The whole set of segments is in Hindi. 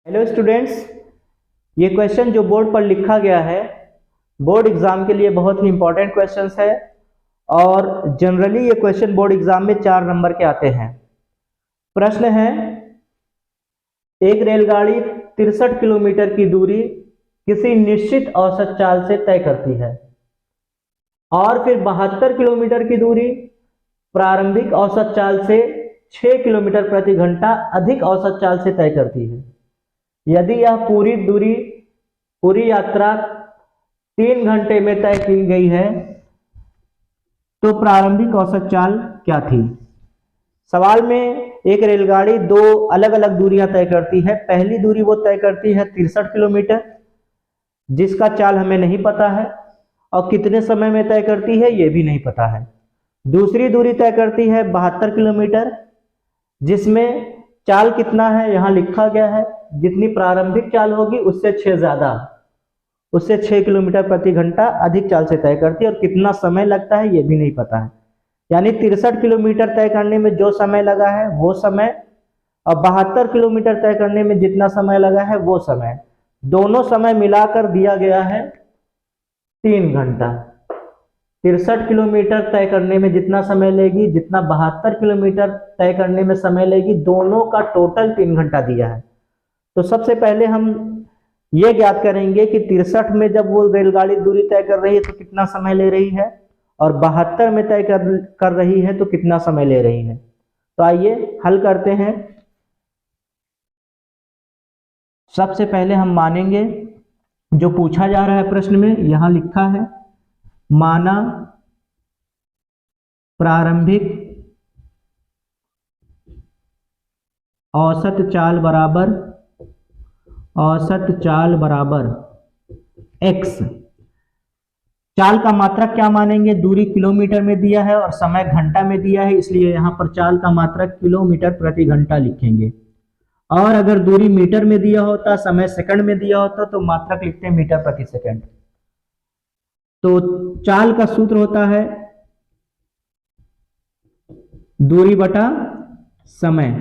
हेलो स्टूडेंट्स, ये क्वेश्चन जो बोर्ड पर लिखा गया है बोर्ड एग्जाम के लिए बहुत ही इंपॉर्टेंट क्वेश्चंस है और जनरली ये क्वेश्चन बोर्ड एग्जाम में 4 नंबर के आते हैं। प्रश्न है, एक रेलगाड़ी 63 किलोमीटर की दूरी किसी निश्चित औसत चाल से तय करती है और फिर 72 किलोमीटर की दूरी प्रारंभिक औसत चाल से 6 किलोमीटर प्रति घंटा अधिक औसत चाल से तय करती है। यदि यह पूरी यात्रा 3 घंटे में तय की गई है तो प्रारंभिक औसत चाल क्या थी। सवाल में एक रेलगाड़ी 2 अलग अलग दूरियां तय करती है। पहली दूरी वो तय करती है 63 किलोमीटर, जिसका चाल हमें नहीं पता है और कितने समय में तय करती है ये भी नहीं पता है। दूसरी दूरी तय करती है 72 किलोमीटर, जिसमें चाल कितना है यहाँ लिखा गया है, जितनी प्रारंभिक चाल होगी उससे 6 किलोमीटर प्रति घंटा अधिक चाल से तय करती है और कितना समय लगता है ये भी नहीं पता है। यानी 63 किलोमीटर तय करने में जो समय लगा है वो समय और 72 किलोमीटर तय करने में जितना समय लगा है वो समय, दोनों समय मिलाकर दिया गया है 3 घंटा। 63 किलोमीटर तय करने में जितना समय लेगी, जितना 72 किलोमीटर तय करने में समय लेगी, दोनों का टोटल 3 घंटा दिया है। तो सबसे पहले हम ये ज्ञात करेंगे कि 63 में जब वो रेलगाड़ी दूरी तय कर रही है तो कितना समय ले रही है और 72 में तय कर रही है तो कितना समय ले रही है। तो आइए हल करते हैं। सबसे पहले हम मानेंगे जो पूछा जा रहा है प्रश्न में, यहां लिखा है माना प्रारंभिक औसत चाल बराबर x। चाल का मात्रक क्या मानेंगे, दूरी किलोमीटर में दिया है और समय घंटा में दिया है, इसलिए यहां पर चाल का मात्रक किलोमीटर प्रति घंटा लिखेंगे। और अगर दूरी मीटर में दिया होता, समय सेकंड में दिया होता तो मात्रक लिखते हैं मीटर प्रति सेकंड। तो चाल का सूत्र होता है दूरी बटा समय।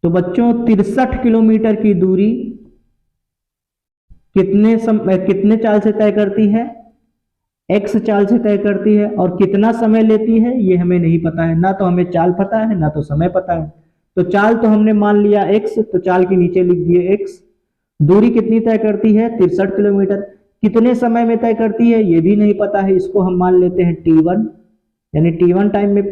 तो बच्चों 63 किलोमीटर की दूरी कितने चाल से तय करती है, x चाल से तय करती है और कितना समय लेती है ये हमें नहीं पता है। ना तो हमें चाल पता है ना तो समय पता है। तो चाल तो हमने मान लिया x, तो चाल के नीचे लिख दिए x। दूरी कितनी तय करती है 63 किलोमीटर, कितने समय में तय करती है ये भी नहीं पता है, इसको हम मान लेते हैं t1, यानी t1 टाइम में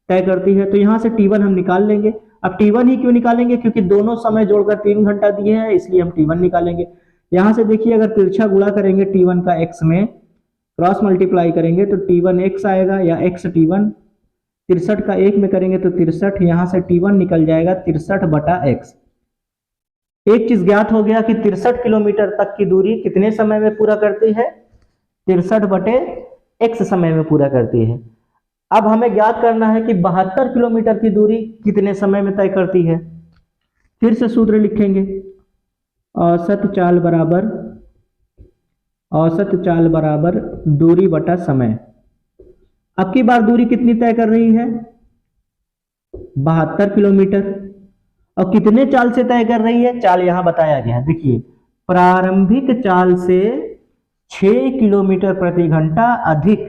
तय करती है। तो यहां से t1 हम निकाल लेंगे। अब t1 ही क्यों निकालेंगे, क्योंकि दोनों समय जोड़कर 3 घंटा दिए हैं, इसलिए हम t1 निकालेंगे। यहां से देखिए अगर तिरछा गुणा करेंगे t1 का x में, क्रॉस मल्टीप्लाई करेंगे तो t1 x आएगा या x t1। 63 का 1 में करेंगे तो 63, यहां से t1 निकल जाएगा 63 बटा x। एक चीज ज्ञात हो गया कि 63 किलोमीटर तक की दूरी कितने समय में पूरा करती है, 63 बटे x समय में पूरा करती है। अब हमें ज्ञात करना है कि 72 किलोमीटर की दूरी कितने समय में तय करती है। फिर से सूत्र लिखेंगे, औसत चाल बराबर दूरी बटा समय। अब की बार दूरी कितनी तय कर रही है 72 किलोमीटर और कितने चाल से तय कर रही है, चाल यहां बताया गया है। देखिए प्रारंभिक चाल से 6 किलोमीटर प्रति घंटा अधिक,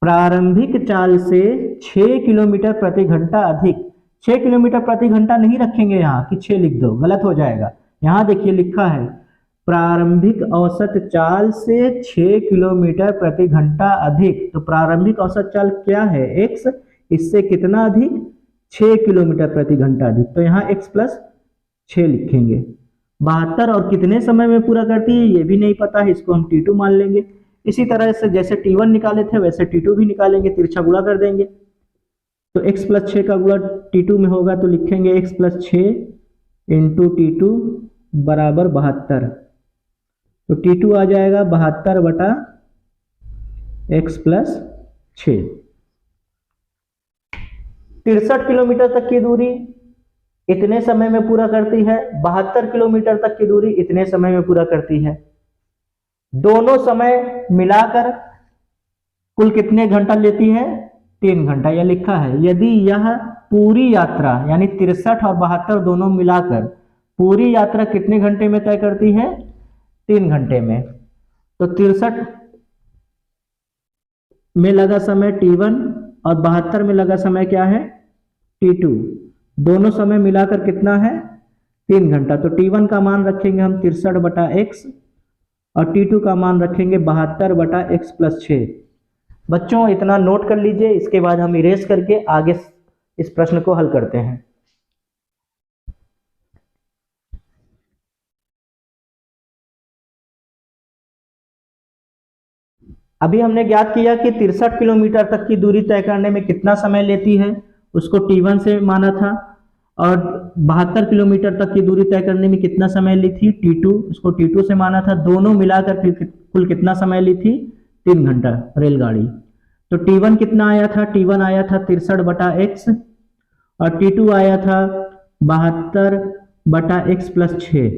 प्रारंभिक चाल से 6 किलोमीटर प्रति घंटा अधिक। 6 किलोमीटर प्रति घंटा नहीं रखेंगे यहाँ कि 6 लिख दो, गलत हो जाएगा। यहां देखिए लिखा है प्रारंभिक औसत चाल से 6 किलोमीटर प्रति घंटा अधिक। तो प्रारंभिक औसत चाल क्या है x, इससे कितना अधिक 6 किलोमीटर प्रति घंटा अधिक। तो यहाँ x प्लस 6 लिखेंगे। 72 और कितने समय में पूरा करती है ये भी नहीं पता है, इसको हम t2 मान लेंगे। इसी तरह से जैसे t1 निकाले थे वैसे t2 भी निकालेंगे, तिरछा गुणा कर देंगे तो x प्लस 6 का गुणा t2 में होगा, तो लिखेंगे x प्लस 6 इंटू t2 बराबर 72। तो t2 आ जाएगा 72 बटा x प्लस 6। 63 किलोमीटर तक की दूरी इतने समय में पूरा करती है, 72 किलोमीटर तक की दूरी इतने समय में पूरा करती है। दोनों समय मिलाकर कुल कितने घंटा लेती है 3 घंटा। यह लिखा है यदि यह पूरी यात्रा यानी 63 और 72 दोनों मिलाकर पूरी यात्रा कितने घंटे में तय करती है? 3 घंटे में। तो 63 में लगा समय T1 और 72 में लगा समय क्या है? T2। दोनों समय मिलाकर कितना है? 3 घंटा। तो T1 का मान रखेंगे हम 63/x और T2 का मान रखेंगे 72/x + 6। बच्चों इतना नोट कर लीजिए, इसके बाद हम इरेज करके आगे इस प्रश्न को हल करते हैं। अभी हमने ज्ञात किया कि 63 किलोमीटर तक की दूरी तय करने में कितना समय लेती है, उसको T1 से माना था, और 72 किलोमीटर तक की दूरी तय करने में कितना समय ली थी? T2, उसको T2 से माना था। दोनों मिलाकर कुल कितना समय ली थी? 3 घंटा रेलगाड़ी। तो T1 कितना आया था? T1 आया था 63/x और T2 आया था 72/x + 6।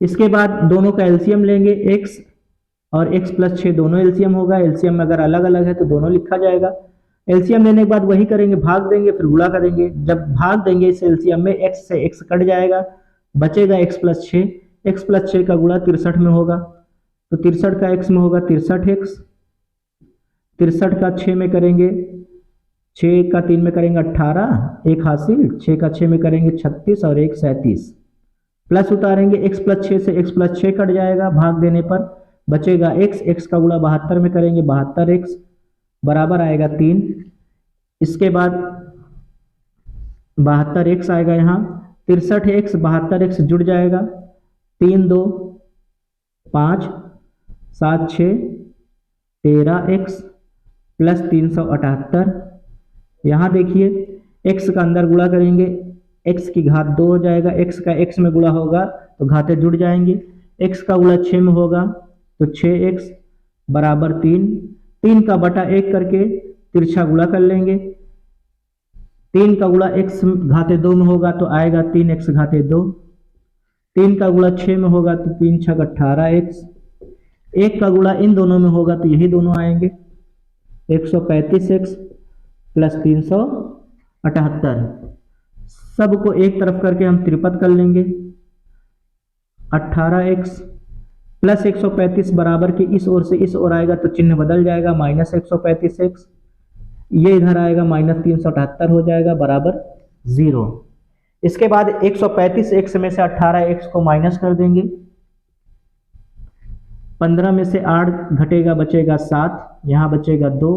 इसके बाद दोनों का एलसीएम लेंगे, x और x + 6 दोनों एलसीएम होगा। एलसीएम अगर अलग अलग है तो दोनों लिखा जाएगा। एलसीएम लेने के बाद वही करेंगे, भाग देंगे फिर गुणा करेंगे। जब भाग देंगे इस एलसीएम में x से x कट जाएगा, बचेगा x + 6। x + 6 का गुणा 63 में होगा, तो 63 का x में होगा 63x। 63 का 6 में करेंगे, 6 का 3 में करेंगे 18, 1 हासिल, 6 का 6 में करेंगे 36 और 1 37। प्लस उतारेंगे, x + 6 से x + 6 कट जाएगा, भाग देने पर बचेगा x का गुणा 72 में करेंगे 72x बराबर आएगा 3। इसके बाद 72x आएगा, यहाँ 63x 72x जुड़ जाएगा, 3 2 5 7 6 13x + 378। यहाँ देखिए x का अंदर गुणा करेंगे, x की घात 2 हो जाएगा, x का x में गुणा होगा तो घातें जुड़ जाएंगी। x का गुणा 6 में होगा तो 6x बराबर 3। 3 का बटा 1 करके तिरछा गुणा कर लेंगे। 3 का गुणा x घाते 2 में होगा तो आएगा 3x घाते 2। 3 का गुणा 6 में होगा तो 3 × 6 = 18x। 1 का गुणा इन दोनों में होगा तो यही दोनों आएंगे, 135x + 378। सबको एक तरफ करके हम त्रिपद कर लेंगे। 18x + 135 बराबर की इस ओर से इस ओर आएगा तो चिन्ह बदल जाएगा, -135x। ये इधर आएगा -378 हो जाएगा बराबर 0। इसके बाद 135x में से 18x को माइनस कर देंगे। 15 में से 8 घटेगा, बचेगा 7, यहाँ बचेगा 2।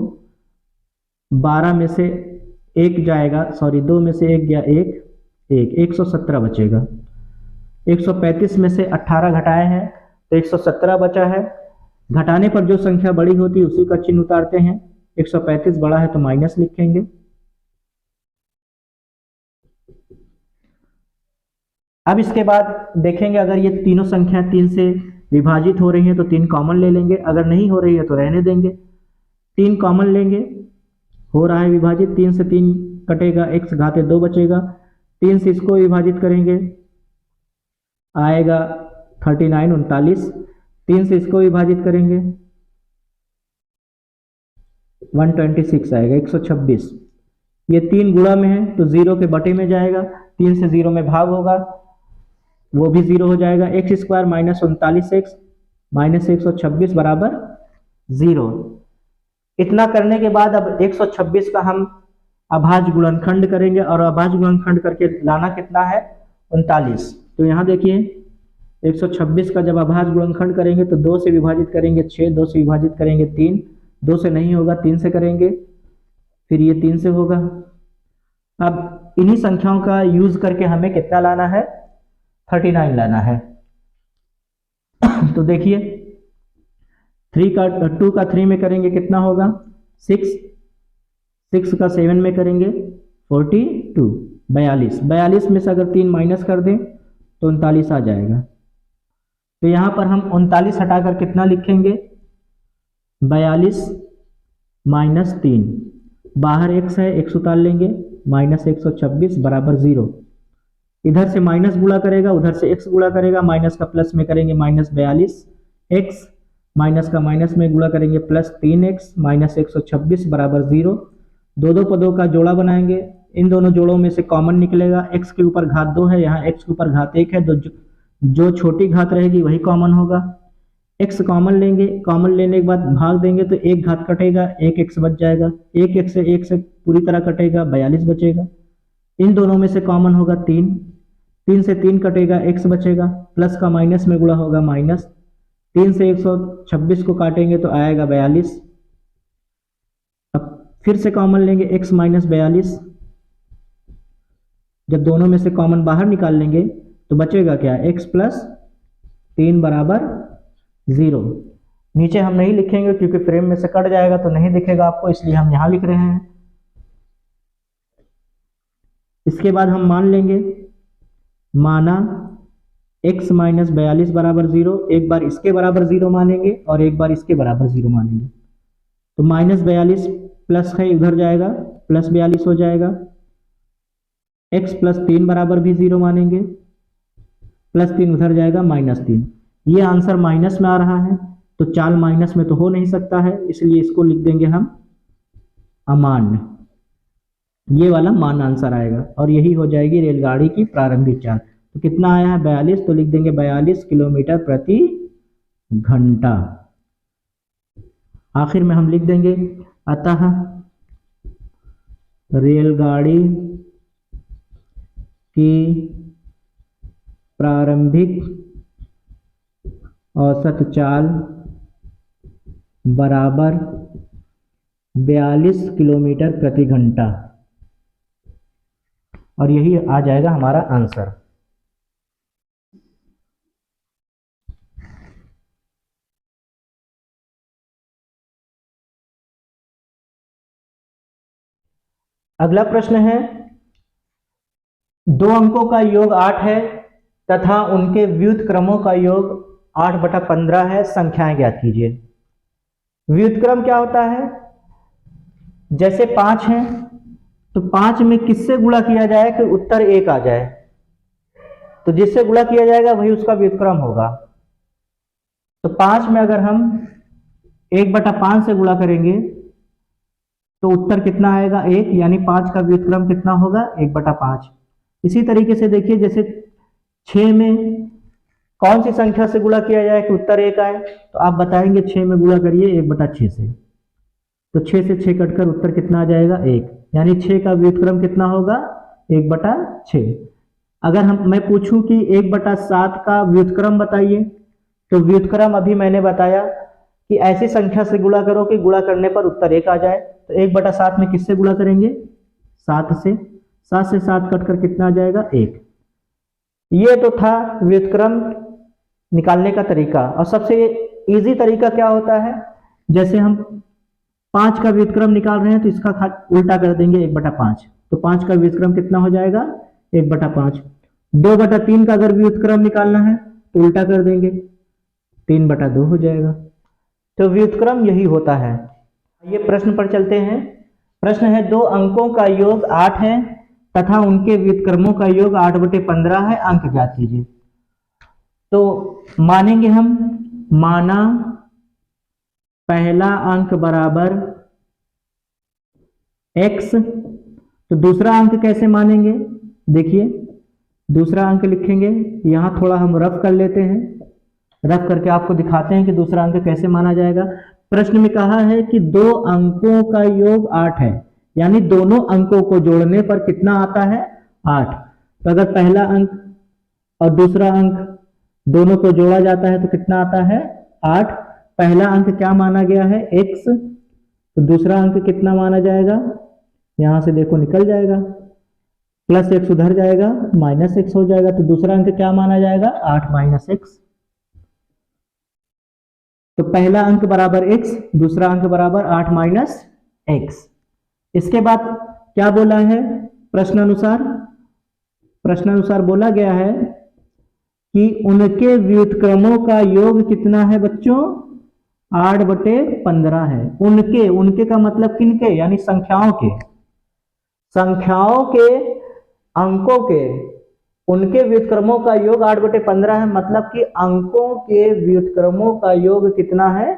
12 में से 1 जाएगा, सॉरी 2 में से 1 गया 1, 117 बचेगा। 135 में से 18 घटाए हैं तो 117 बचा है। घटाने पर जो संख्या बड़ी होती है उसी का चिन्ह उतारते हैं। 135 बड़ा है तो माइनस लिखेंगे। अब इसके बाद देखेंगे अगर ये तीनों संख्या 3 से विभाजित हो रही है तो 3 कॉमन ले लेंगे, अगर नहीं हो रही है तो रहने देंगे। 3 कॉमन लेंगे, हो रहा है विभाजित, 3 से 3 कटेगा, x घाते 2 बचेगा। 3 से इसको विभाजित करेंगे, आएगा 39 39। 3 से इसको विभाजित करेंगे 126 आएगा, 126। ये 3 गुणा में है तो 0 के बटे में जाएगा, 3 से 0 में भाग होगा, वो भी 0 हो जाएगा। x² - 39x -126 बराबर 0। इतना करने के बाद अब 126 का हम अभाज्य गुणनखंड करेंगे और अभाज्य गुणनखंड करके लाना कितना है? 39। तो यहाँ देखिए 126 का जब अभाज्य गुणनखंड करेंगे तो 2 से विभाजित करेंगे 6, 2 से विभाजित करेंगे 3, 2 से नहीं होगा 3 से करेंगे, फिर ये 3 से होगा। अब इन्हीं संख्याओं का यूज करके हमें कितना लाना है? 39 लाना है। तो देखिए 2 का 3 में करेंगे कितना होगा? 6, 6 का 7 में करेंगे 42, 42। 42 में से अगर 3 माइनस कर दें तो 39 आ जाएगा। तो यहाँ पर हम 39 हटाकर कितना लिखेंगे? 42 - 3, बाहर x है, x उतार लेंगे, -126 बराबर 0। इधर से माइनस गुणा करेगा, उधर से x गुणा करेगा, माइनस का प्लस में करेंगे -42x, माइनस का माइनस में गुणा करेंगे +3x, -126 बराबर 0। दो दो पदों का जोड़ा बनाएंगे, इन दोनों जोड़ों में से कॉमन निकलेगा, x के ऊपर घात 2 है, यहाँ x के ऊपर घात 1 है, तो जो छोटी घात रहेगी वही कॉमन होगा। x कॉमन लेंगे, कॉमन लेने के बाद भाग देंगे तो एक घात कटेगा, एक x बच जाएगा, एक x से पूरी तरह कटेगा, 42 बचेगा। इन दोनों में से कॉमन होगा 3, 3 से 3 कटेगा, x बचेगा, प्लस का माइनस में गुणा होगा माइनस, 3 से 126 को काटेंगे तो आएगा 42। अब फिर से कॉमन लेंगे x माइनस 42, जब दोनों में से कॉमन बाहर निकाल लेंगे तो बचेगा क्या, x प्लस 3 बराबर 0। नीचे हम नहीं लिखेंगे क्योंकि फ्रेम में से कट जाएगा तो नहीं दिखेगा आपको, इसलिए हम यहां लिख रहे हैं। इसके बाद हम मान लेंगे, माना x माइनस 42 बराबर 0, एक बार इसके बराबर 0 मानेंगे और एक बार इसके बराबर 0 मानेंगे, तो माइनस 42 प्लस है उधर जाएगा, प्लस 42 हो जाएगा। x प्लस 3 बराबर भी 0 मानेंगे, प्लस 3 उधर जाएगा, माइनस 3। ये आंसर माइनस में आ रहा है, तो चाल माइनस में तो हो नहीं सकता है, इसलिए इसको लिख देंगे हम अमान्य। ये वाला मान आंसर आएगा और यही हो जाएगी रेलगाड़ी की प्रारंभिक चाल। तो कितना आया है 42, तो लिख देंगे 42 किलोमीटर प्रति घंटा। आखिर में हम लिख देंगे अतः रेलगाड़ी की प्रारंभिक औसत चाल बराबर 42 किलोमीटर प्रति घंटा, और यही आ जाएगा हमारा आंसर। अगला प्रश्न है, दो अंकों का योग 8 है तथा उनके व्युत्क्रमों का योग 8/15 है, संख्याएं ज्ञात कीजिए। व्युत्क्रम क्या होता है, जैसे 5 है तो 5 में किससे गुणा किया जाए कि उत्तर 1 आ जाए, तो जिससे गुणा किया जाएगा वही उसका व्युत्क्रम होगा। तो 5 में अगर हम 1/5 से गुणा करेंगे तो उत्तर कितना आएगा 1, यानी 5 का व्युत्क्रम कितना होगा 1/5। इसी तरीके से देखिए, जैसे 6 में कौन सी संख्या से गुणा किया जाए कि उत्तर 1 आए, तो आप बताएंगे 6 में गुणा करिए 1/6 से, तो 6 से 6 कटकर उत्तर कितना आ जाएगा 1, यानी 6 का व्युत्क्रम कितना होगा 1/6। अगर मैं पूछूं कि 1/7 का व्युत्क्रम बताइए, तो व्युत्क्रम अभी मैंने बताया कि ऐसी संख्या से गुणा करो कि गुणा करने पर उत्तर 1 आ जाए। तो 1/7 में किससे गुणा करेंगे 7 से, 7 से 7 कटकर कितना आ जाएगा 1। ये तो था व्युत्क्रम निकालने का तरीका। और सबसे इजी तरीका क्या होता है, जैसे हम 5 का व्युत्क्रम निकाल रहे हैं तो इसका उल्टा कर देंगे 1/5, तो 5 का व्युत्क्रम कितना हो जाएगा 1/5। 2/3 का अगर व्युत्क्रम निकालना है तो उल्टा कर देंगे, 3/2 हो जाएगा। तो व्युत्क्रम यही होता है। ये प्रश्न पर चलते हैं। प्रश्न है, दो अंकों का योग 8 है तथा उनके व्युत्क्रमों का योग 8/15 है, अंक ज्ञात कीजिए। तो मानेंगे हम, माना पहला अंक बराबर x, तो दूसरा अंक कैसे मानेंगे, देखिए दूसरा अंक लिखेंगे, यहां थोड़ा हम रफ कर लेते हैं, रफ करके आपको दिखाते हैं कि दूसरा अंक कैसे माना जाएगा। प्रश्न में कहा है कि दो अंकों का योग 8 है, यानी दोनों अंकों को जोड़ने पर कितना आता है 8। तो अगर पहला अंक और दूसरा अंक दोनों को जोड़ा जाता है तो कितना आता है 8। पहला अंक क्या माना गया है x, तो दूसरा अंक कितना माना जाएगा, यहां से देखो निकल जाएगा, प्लस x उधर जाएगा, माइनस x हो जाएगा, तो दूसरा अंक क्या माना जाएगा 8 माइनस x। तो पहला अंक बराबर x, दूसरा अंक बराबर 8 माइनस x। इसके बाद क्या बोला है, प्रश्नानुसार बोला गया है कि उनके व्युत्क्रमों का योग कितना है बच्चों 8/15 है। उनके का मतलब किनके, यानी संख्याओं के अंकों के, उनके व्युत्क्रमों का योग 8/15 है, मतलब कि अंकों के व्युत्क्रमों का योग कितना है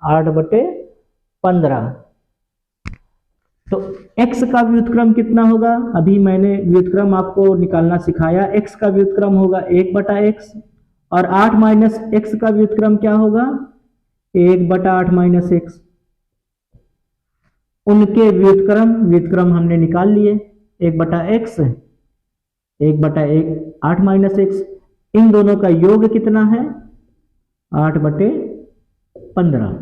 8/15। तो x का व्युत्क्रम कितना होगा, अभी मैंने व्युत्क्रम आपको निकालना सिखाया। x का व्युत्क्रम होगा 1/x, और 8 माइनस एक्स का व्युत्क्रम क्या होगा, 1/8 माइनस एक्स। उनके व्युत्क्रम हमने निकाल लिए, 1/x 1/8 माइनस एक्स। इन दोनों का योग कितना है, 8/15।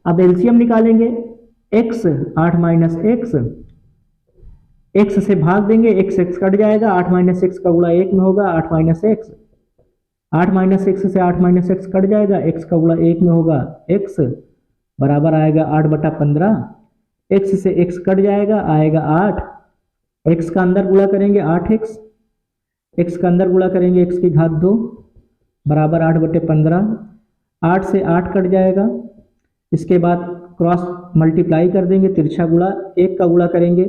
अब एलसीएम निकालेंगे, x 8 माइनस एक्स, x से भाग देंगे, x कट जाएगा, 8 माइनस एक्स का गुणा 1 में होगा 8 माइनस एक्स, 8 माइनस एक्स से 8 माइनस एक्स कट जाएगा, x का गुणा 1 में होगा x बराबर आएगा 8/15। x से x कट जाएगा, आएगा 8, x का अंदर गुणा करेंगे 8x, x का अंदर गुणा करेंगे x की घात 2 बराबर 8/15। 8 से 8 कट जाएगा, इसके बाद क्रॉस मल्टीप्लाई कर देंगे, तिरछा गुणा, 1 का गुणा करेंगे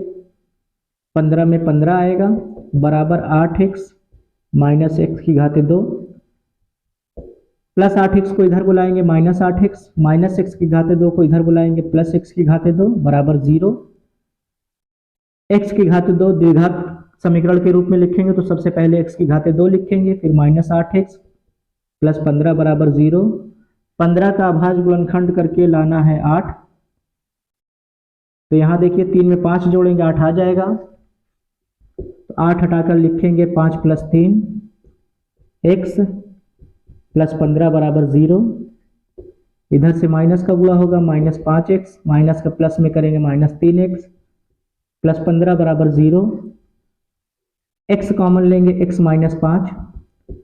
15 में 15 आएगा बराबर 8x माइनस एक्स की घात 2 प्लस 8x को इधर बुलाएंगे माइनस 8x, माइनस एक्स की घात 2 को इधर बुलाएंगे प्लस एक्स की घात 2 बराबर 0। x की घात 2 द्विघात समीकरण के रूप में लिखेंगे तो सबसे पहले x की घात 2 लिखेंगे, फिर माइनस 8x प्लस 15 बराबर 0। 15 का अभाज्य गुणनखंड करके लाना है 8, तो यहाँ देखिए 3 में 5 जोड़ेंगे 8 आ जाएगा, तो 8 हटाकर लिखेंगे 5 प्लस 3 x प्लस 15 बराबर 0। इधर से माइनस का गुणा होगा माइनस 5x, माइनस का प्लस में करेंगे माइनस 3x प्लस 15 बराबर 0। x कॉमन लेंगे x माइनस 5,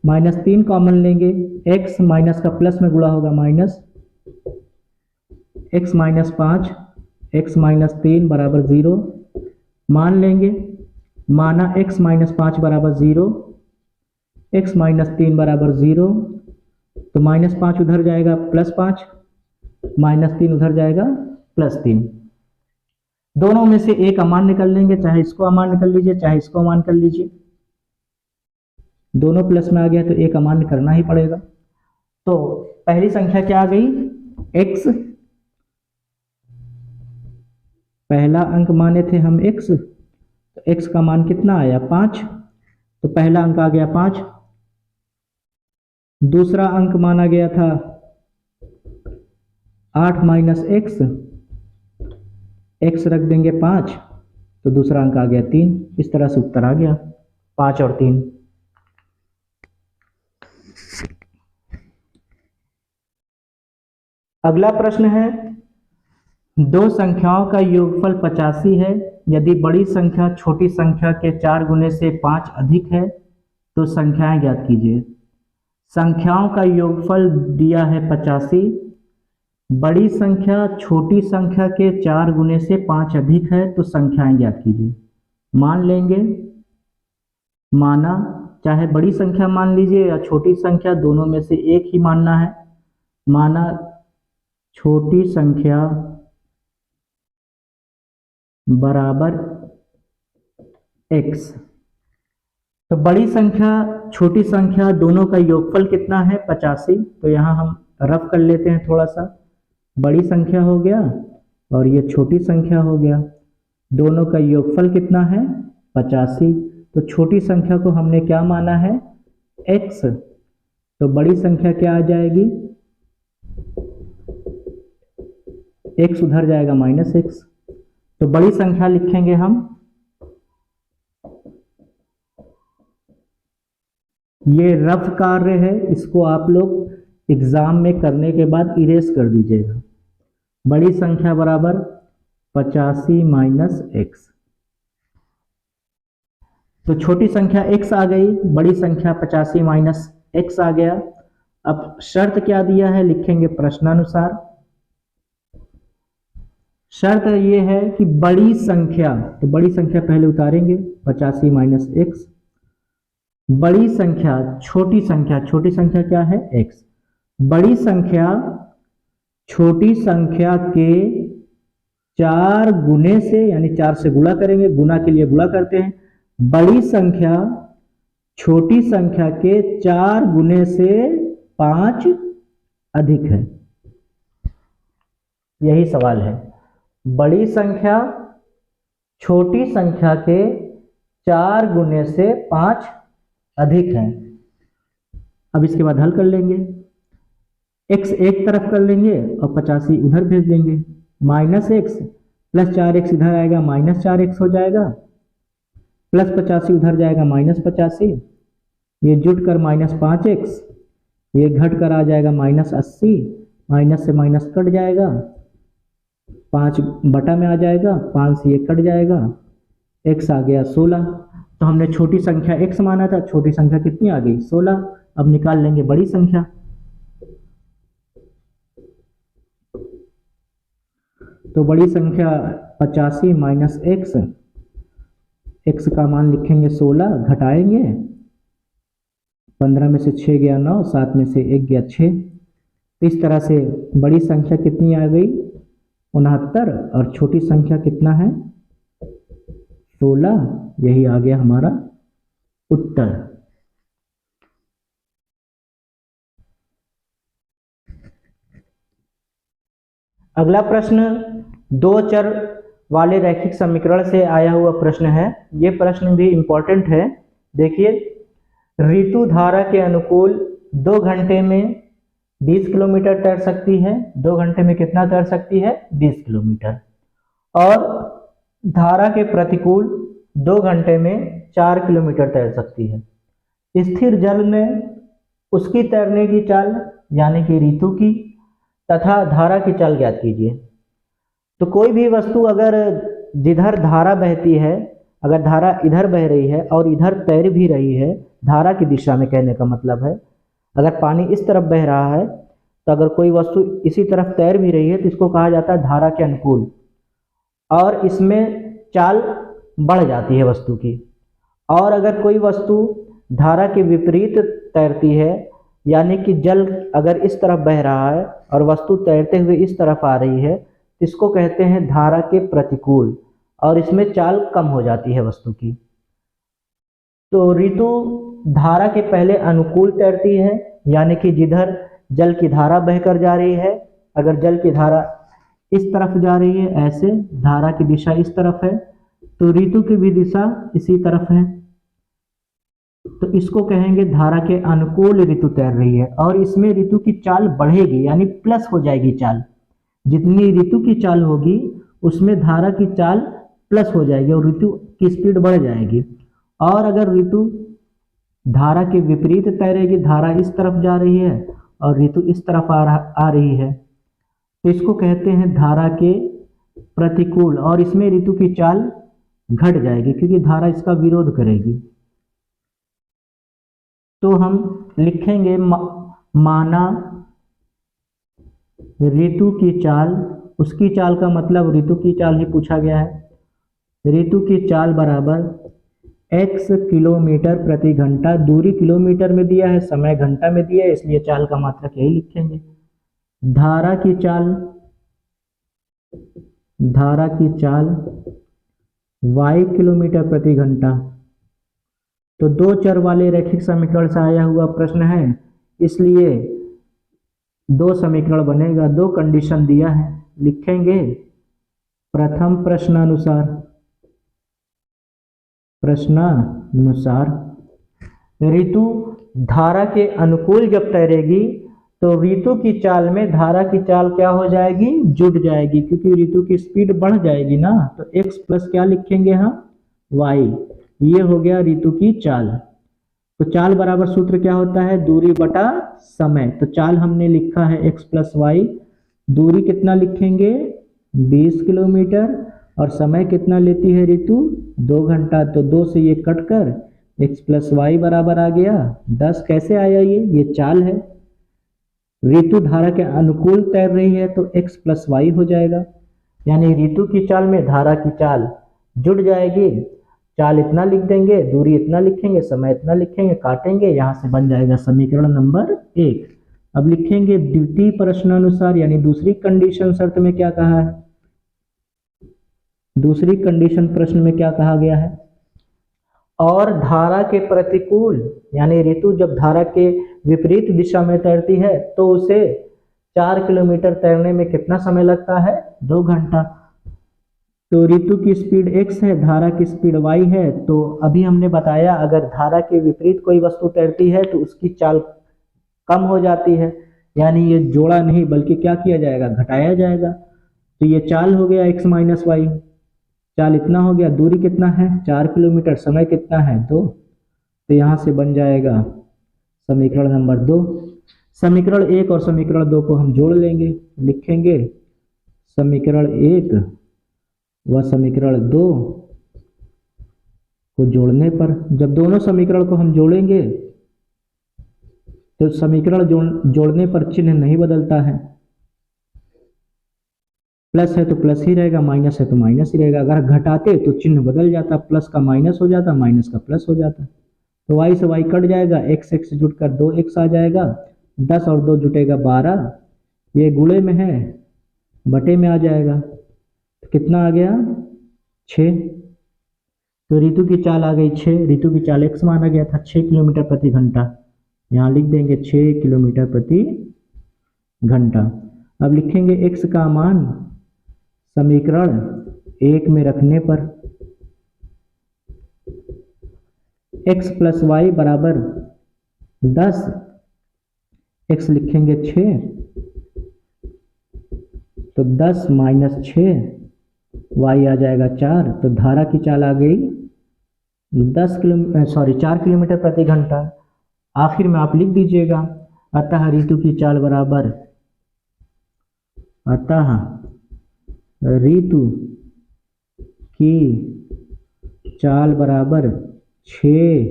माइनस 3 कॉमन लेंगे, x माइनस का प्लस में गुणा होगा minus, x minus 5 x minus 3 बराबर 0। मान लेंगे, माना x माइनस 5 बराबर 0, x माइनस 3 बराबर 0, तो माइनस 5 उधर जाएगा प्लस 5, माइनस 3 उधर जाएगा प्लस 3। दोनों में से एक अमान निकल लेंगे, चाहे इसको अमान निकल लीजिए चाहे इसको अमान कर लीजिए, दोनों प्लस में आ गया तो एक अमान्य करना ही पड़ेगा। तो पहली संख्या क्या आ गई, x, पहला अंक माने थे हम x, तो x का मान कितना आया 5, तो पहला अंक आ गया 5। दूसरा अंक माना गया था 8 माइनस एक्स, x रख देंगे 5, तो दूसरा अंक आ गया 3। इस तरह से उत्तर आ गया 5 और 3। अगला प्रश्न है, दो संख्याओं का योगफल 85 है, यदि बड़ी संख्या छोटी संख्या के 4 गुने से 5 अधिक है तो संख्याएं ज्ञात कीजिए। संख्याओं का योगफल दिया है 85, बड़ी संख्या छोटी संख्या के 4 गुने से 5 अधिक है तो संख्याएं ज्ञात कीजिए। मान लेंगे, माना, चाहे बड़ी संख्या मान लीजिए या छोटी संख्या, दोनों में से एक ही मानना है। माना छोटी संख्या बराबर x, तो बड़ी संख्या छोटी संख्या दोनों का योगफल कितना है 85, तो यहाँ हम रफ कर लेते हैं थोड़ा सा। बड़ी संख्या हो गया और ये छोटी संख्या हो गया, दोनों का योगफल कितना है 85, तो छोटी संख्या को हमने क्या माना है x, तो बड़ी संख्या क्या आ जाएगी, x उधर जाएगा माइनस एक्स, तो बड़ी संख्या लिखेंगे हम, ये रफ कार्य है, इसको आप लोग एग्जाम में करने के बाद इरेज कर दीजिएगा। बड़ी संख्या बराबर 85 माइनस एक्स, तो छोटी संख्या x आ गई, बड़ी संख्या 85 माइनस एक्स आ गया। अब शर्त क्या दिया है लिखेंगे प्रश्नानुसार। शर्त ये है कि बड़ी संख्या, तो बड़ी संख्या पहले उतारेंगे 85 माइनस एक्स, बड़ी संख्या छोटी संख्या क्या है x, बड़ी संख्या छोटी संख्या के 4 गुने से, यानी 4 से गुणा करेंगे, गुना के लिए गुणा करते हैं, बड़ी संख्या छोटी संख्या के 4 गुने से 5 अधिक है, यही सवाल है। बड़ी संख्या छोटी संख्या के 4 गुने से 5 अधिक है। अब इसके बाद हल कर लेंगे, x एक तरफ कर लेंगे और 85 उधर भेज देंगे। -x प्लस 4x इधर आएगा, -4x हो जाएगा, प्लस 85 उधर जाएगा, -85, ये जुट कर -5x, ये घट कर आ जाएगा -80, माइनस से माइनस कट जाएगा, 5 बटा में आ जाएगा, 5 से ये कट जाएगा, x आ गया 16। तो हमने छोटी संख्या x माना था, छोटी संख्या कितनी आ गई 16। अब निकाल लेंगे बड़ी संख्या। तो बड़ी संख्या 85 माइनस x का मान लिखेंगे 16, घटाएंगे, 15 में से 6 गया 9, 7 में से 1 गया 6। इस तरह से बड़ी संख्या कितनी आ गई 69 और छोटी संख्या कितना है 16। यही आ गया हमारा उत्तर। अगला प्रश्न दो चर वाले रैखिक समीकरण से आया हुआ प्रश्न है। ये प्रश्न भी इंपॉर्टेंट है। देखिए, ऋतु धारा के अनुकूल 2 घंटे में 20 किलोमीटर तैर सकती है। 2 घंटे में कितना तैर सकती है 20 किलोमीटर। और धारा के प्रतिकूल 2 घंटे में 4 किलोमीटर तैर सकती है। स्थिर जल में उसकी तैरने की चाल यानी कि ऋतु की तथा धारा की चाल ज्ञात कीजिए। तो कोई भी वस्तु अगर जिधर धारा बहती है, अगर धारा इधर बह रही है और इधर तैर भी रही है, धारा की दिशा में कहने का मतलब है, अगर पानी इस तरफ बह रहा है तो अगर कोई वस्तु इसी तरफ तैर भी रही है तो इसको कहा जाता है धारा के अनुकूल, और इसमें चाल बढ़ जाती है वस्तु की। और अगर कोई वस्तु धारा के विपरीत तैरती है, यानी कि जल अगर इस तरफ बह रहा है और वस्तु तैरते हुए इस तरफ आ रही है, इसको कहते हैं धारा के प्रतिकूल, और इसमें चाल कम हो जाती है वस्तु की। तो ऋतु धारा के पहले अनुकूल तैरती है, यानी कि जिधर जल की धारा बहकर जा रही है, अगर जल की धारा इस तरफ जा रही है, ऐसे धारा की दिशा इस तरफ है, तो ऋतु की भी दिशा इसी तरफ है, तो इसको कहेंगे धारा के अनुकूल ऋतु तैर रही है। और इसमें ऋतु की चाल बढ़ेगी, यानी प्लस हो जाएगी चाल। जितनी ऋतु की चाल होगी उसमें धारा की चाल प्लस हो जाएगी और ऋतु की स्पीड बढ़ जाएगी। और अगर ऋतु धारा के विपरीत तैरेगी, धारा इस तरफ जा रही है और ऋतु इस तरफ आ रही है, तो इसको कहते हैं धारा के प्रतिकूल, और इसमें ऋतु की चाल घट जाएगी क्योंकि धारा इसका विरोध करेगी। तो हम लिखेंगे माना ऋतु की चाल, उसकी चाल का मतलब ऋतु की चाल ही पूछा गया है। ऋतु की चाल बराबर x किलोमीटर प्रति घंटा, दूरी किलोमीटर में दिया है, समय घंटा में दिया है, इसलिए चाल का मात्रक यही लिखेंगे। धारा की चाल y किलोमीटर प्रति घंटा। तो 2 चर वाले रैखिक समीकरण से आया हुआ प्रश्न है, इसलिए 2 समीकरण बनेगा, 2 कंडीशन दिया है। लिखेंगे प्रथम प्रश्नानुसार ऋतु धारा के अनुकूल जब तैरेगी तो ऋतु की चाल में धारा की चाल क्या हो जाएगी, जुड़ जाएगी, क्योंकि ऋतु की स्पीड बढ़ जाएगी ना। तो x प्लस क्या लिखेंगे हम y, ये हो गया ऋतु की चाल। तो चाल बराबर सूत्र क्या होता है, दूरी बटा समय। तो चाल हमने लिखा है x प्लस वाई, दूरी कितना लिखेंगे 20 किलोमीटर, और समय कितना लेती है ऋतु 2 घंटा। तो 2 से ये कट कर x प्लस वाई बराबर आ गया 10। कैसे आया ये चाल है। ऋतु धारा के अनुकूल तैर रही है तो x प्लस वाई हो जाएगा, यानी ऋतु की चाल में धारा की चाल जुड़ जाएगी। चाल इतना लिख देंगे, दूरी इतना लिखेंगे, समय इतना लिखेंगे, काटेंगे, यहाँ से बन जाएगा समीकरण नंबर 1। अब लिखेंगे द्वितीय प्रश्नानुसार, यानी दूसरी कंडीशन शर्त में क्या कहा है, दूसरी कंडीशन प्रश्न में क्या कहा गया है। और धारा के प्रतिकूल, यानी ऋतु जब धारा के विपरीत दिशा में तैरती है तो उसे 4 किलोमीटर तैरने में कितना समय लगता है 2 घंटा। तो ऋतु की स्पीड x है, धारा की स्पीड y है। तो अभी हमने बताया अगर धारा के विपरीत कोई वस्तु तैरती है तो उसकी चाल कम हो जाती है, यानी ये जोड़ा नहीं बल्कि क्या किया जाएगा, घटाया जाएगा। तो ये चाल हो गया x माइनस वाई, चाल इतना हो गया, दूरी कितना है 4 किलोमीटर, समय कितना है 2। तो यहाँ से बन जाएगा समीकरण नंबर 2। समीकरण 1 और समीकरण 2 को हम जोड़ लेंगे, लिखेंगे समीकरण 1 व समीकरण 2 को जोड़ने पर, जब दोनों समीकरण को हम जोड़ेंगे तो समीकरण जोड़ने पर चिन्ह नहीं बदलता है, प्लस है तो प्लस ही रहेगा, माइनस है तो माइनस ही रहेगा। अगर घटाते तो चिन्ह बदल जाता, प्लस का माइनस हो जाता, माइनस का प्लस हो जाता। तो y से y कट जाएगा, x x जुटकर 2x आ जाएगा, 10 और 2 जुटेगा 12, ये गुणे में है बटे में आ जाएगा, तो कितना आ गया 6। तो ऋतु की चाल आ गई 6, ऋतु की चाल x माना गया था 6 किलोमीटर प्रति घंटा, यहाँ लिख देंगे 6 किलोमीटर प्रति घंटा। अब लिखेंगे x का मान समीकरण 1 में रखने पर, x प्लस वाई बराबर 10, x लिखेंगे 6, तो 10 माइनस 6, y आ जाएगा 4। तो धारा की चाल आ गई 4 किलोमीटर प्रति घंटा। आखिर में आप लिख दीजिएगा अतः ऋतु की चाल बराबर, अतः ऋतु की चाल बराबर 6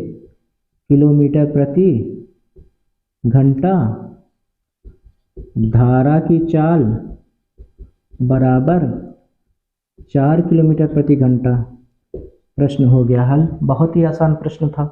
किलोमीटर प्रति घंटा, धारा की चाल बराबर 4 किलोमीटर प्रति घंटा। प्रश्न हो गया हल। बहुत ही आसान प्रश्न था।